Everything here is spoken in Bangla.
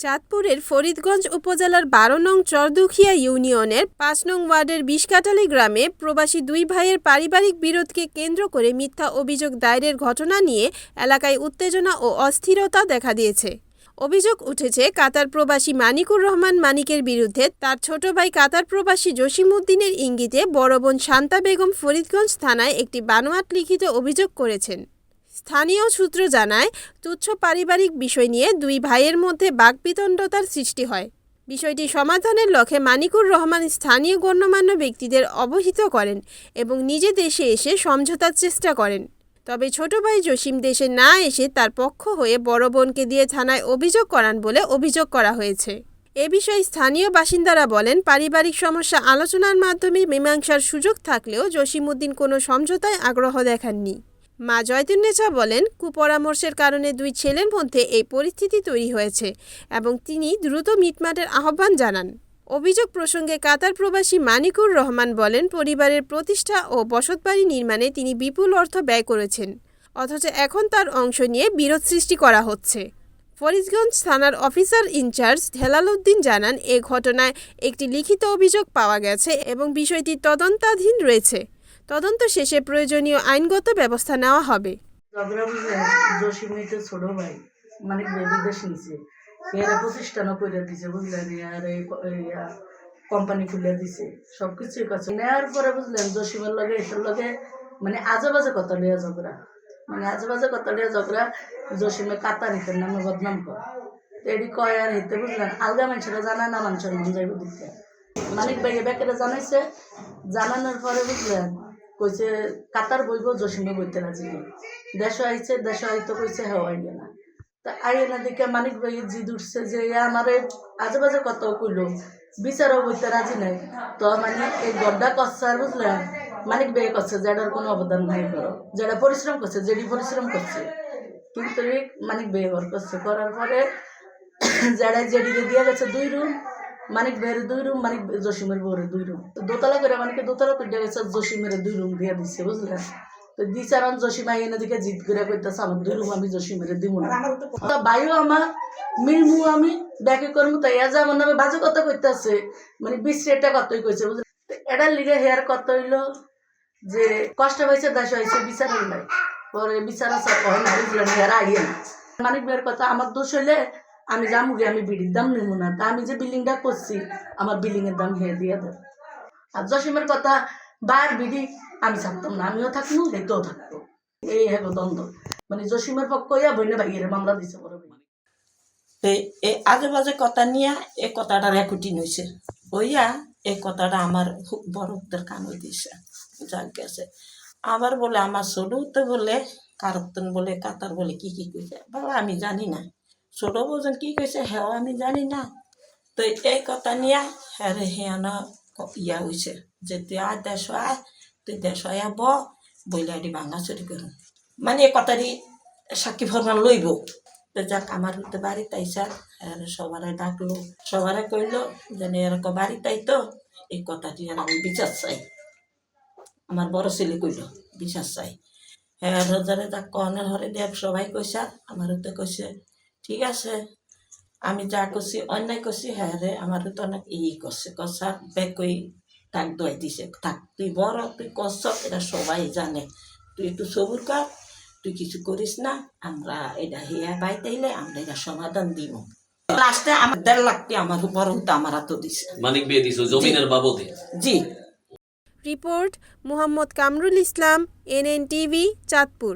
চাঁদপুরের ফরিদগঞ্জ উপজেলার ১২ নং চরদুখিয়া ইউনিয়নের ৫ নং ওয়ার্ডের বিষকাটালী গ্রামে প্রবাসী দুই ভাইয়ের পারিবারিক বিরোধকে কেন্দ্র করে মিথ্যা অভিযোগ দায়েরের ঘটনা নিয়ে এলাকায় উত্তেজনা ও অস্থিরতা দেখা দিয়েছে। অভিযোগ উঠেছে কাতার প্রবাসী মানিকুর রহমান মানিকের বিরুদ্ধে তার ছোট ভাই কাতার প্রবাসী জসিমউদ্দিনের ইঙ্গিতে বড় বোন শান্তা বেগম ফরিদগঞ্জ থানায় একটি বানোয়াট লিখিত অভিযোগ করেছেন। স্থানীয় সূত্র জানায়, তুচ্ছ পারিবারিক বিষয় নিয়ে দুই ভাইয়ের মধ্যে বাকবিতণ্ডতার সৃষ্টি হয়। বিষয়টি সমাধানের লক্ষ্যে মানিকুর রহমান স্থানীয় গণ্যমান্য ব্যক্তিদের অবহিত করেন এবং নিজে দেশে এসে সমঝোতার চেষ্টা করেন। তবে ছোট ভাই জসিম দেশে না এসে তার পক্ষ হয়ে বড় বোনকে দিয়ে থানায় অভিযোগ করান বলে অভিযোগ করা হয়েছে। এ বিষয়ে স্থানীয় বাসিন্দারা বলেন, পারিবারিক সমস্যা আলোচনার মাধ্যমে মীমাংসার সুযোগ থাকলেও জসিমউদ্দিন কোনো সমঝোতায় আগ্রহ দেখাননি। মা জয়তুন্নেছা বলেন, কুপরামর্শের কারণে দুই ছেলের মধ্যে এই পরিস্থিতি তৈরি হয়েছে এবং তিনি দ্রুত মিটমাটের আহ্বান জানান। অভিযোগ প্রসঙ্গে কাতার প্রবাসী মানিকুর রহমান বলেন, পরিবারের প্রতিষ্ঠা ও বসতবাড়ি নির্মাণে তিনি বিপুল অর্থ ব্যয় করেছেন, অথচ এখন তার অংশ নিয়ে বিরোধ সৃষ্টি করা হচ্ছে। ফরিদগঞ্জ থানার অফিসার ইনচার্জ হেলাল উদ্দিন জানান, এ ঘটনায় একটি লিখিত অভিযোগ পাওয়া গেছে এবং বিষয়টি তদন্তাধীন রয়েছে। তদন্ত শেষে প্রয়োজনীয় আইনগত ব্যবস্থা নেওয়া হবে। ছোট ভাই মানে বিদেশ নিছে, এরা প্রতিষ্ঠানও করে দিছে, বুঝলেন, আর কোম্পানি খুলে দিছে, সবকিছুই কাছে নেওয়ার পরে বুঝলেন জসিমের লগে এটার লগে মানে আজে বাজে কথা লিয়া ঝগড়া, জসিমে কাতার হিতের নামে বদনাম করে এটি কয় আর হিতে, বুঝলেন, আলগা মানুষেরা জানায় না, মানুষের মন যাইব দিতে। মানিক ভাই বেকেরা জানাইছে, জানানোর পরে বুঝলেন কইছে কাতার বইব, জসিমে বইতে রাজি নেই। দেশ আইতো কইছে হ্যাঁ আইয়ে না। তা আইয়ে না দেখে মানিক ভাই জিদ উঠছে যে আমার আজে বাজে কথাও কইল, বিচারও বইতে রাজি নাই। তো মানে এই গড্ডা করছে আর বুঝলেন মানিক ভাই করছে যেটার কোনো অবদান নাই করো, যেটা পরিশ্রম করছে, পরিশ্রম করছে, কিন্তু মানিক ভাই ঘর করছে। করার পরে যারা জেডিকে দিয়ে গেছে 2 রুম, মানিক ভাইয়ের 2 রুম, মানিক জসিমের বউরের 2 রুম, দোতলা করে মানিকে দোতলা তুলে গেছে, জসিমের 2 রুম দিয়ে দিচ্ছে, বুঝলেন। তো দিচারণ জসিম আইনে দিকে জিদ করে কইতেছে আমার 2 রুম আমি জসিমের দিব না, ভাইও আমার মিলমু আমি ব্যাকে করবো, তাই আজ আমার নামে বাজে কথা কইতেছে, মানে বিশ্রেটা কতই কইছে, বুঝলেন। এটার লিগে হেয়ার কত হইলো যে কষ্ট হয়েছে, দেশ হয়েছে, বিচার হইল নাই, পরে বিচার আছে কয় না, বুঝলেন, হেয়ার আইয়ে না। মানিক ভাইয়ের কথা আমার দোষ হইলে আমি যাবো গিয়ে, আমি বিড়ির দাম নেব না, তা আমি যে বিল্ডিংটা করছি আমার বিল্ডিংয়ের দাম হে দিয়ে দেব। আর জসিমের কথা বার বিড়ি আমি থাকতাম না, আমিও থাকবো, হেতেও থাকতো, এই হ্যাঁ দ্বন্দ্ব। মানে জসিমের পক্ষ হইয়া বইনে ভাইয়ের মামলা দিছে বড় ভাই। এই আজে বাজে কথা নিয়ে এই কথাটা রেকর্ডিং হয়েছে, হইয়া এই কথাটা আমার খুব বড়দের কানে দিয়েছে, যাক গেছে। আবার বলে আমার ছোটতে বলে কারতন বলে কাতার বলে কি কইছে, বাবা আমি জানি না, ছোট বোঝেন কি কইছে হ্যাঁ আমি জানি না। তো এই কথা নিয়ে হ্যাঁ হ্যাঁ না ইয়া হয়েছে যে তুই আর দেশ আয়, তুই দেশ আয়া বইলে এটি ভাঙা চুরি করুন, মানে এই কথাটি সাক্ষী ফরমান লইব। তো যাক আমার হতে বাড়িতে আইসা সবারে ডাকলো, সবারে কইলো যেন এরকম বাড়িতে আইতো, এই কথাটি আর আমি বিচার চাই। আমার বড় ছেলে কইল বিচার চাই, হ্যাঁ রোজারে যা কনের হরে দেব সবাই কইসা আমার হতে কইছে ঠিক আছে, আমি যা করছি অন্যায় করছি, হ্যাঁ রে আমার তো অনেক করছে কষা বেকই ডাক দোয়াই দিছে, থাক তুই বড়, তুই কষ্ট, এটা সবাই জানে, তুই একটু সবুর কর, তুই কিছু করিস না, আমরা এটা হিয়া বাইতাইলে আমরা এটা সমাধান দিব। লাস্টে আমার 1.5 লাখ আমার উপর হতে আমার হাত দিছে, মানিক বিয়ে দিছো জমিনের বাবদে। জি। Report Mohammad Kamrul Islam, NNTV, Chandpur.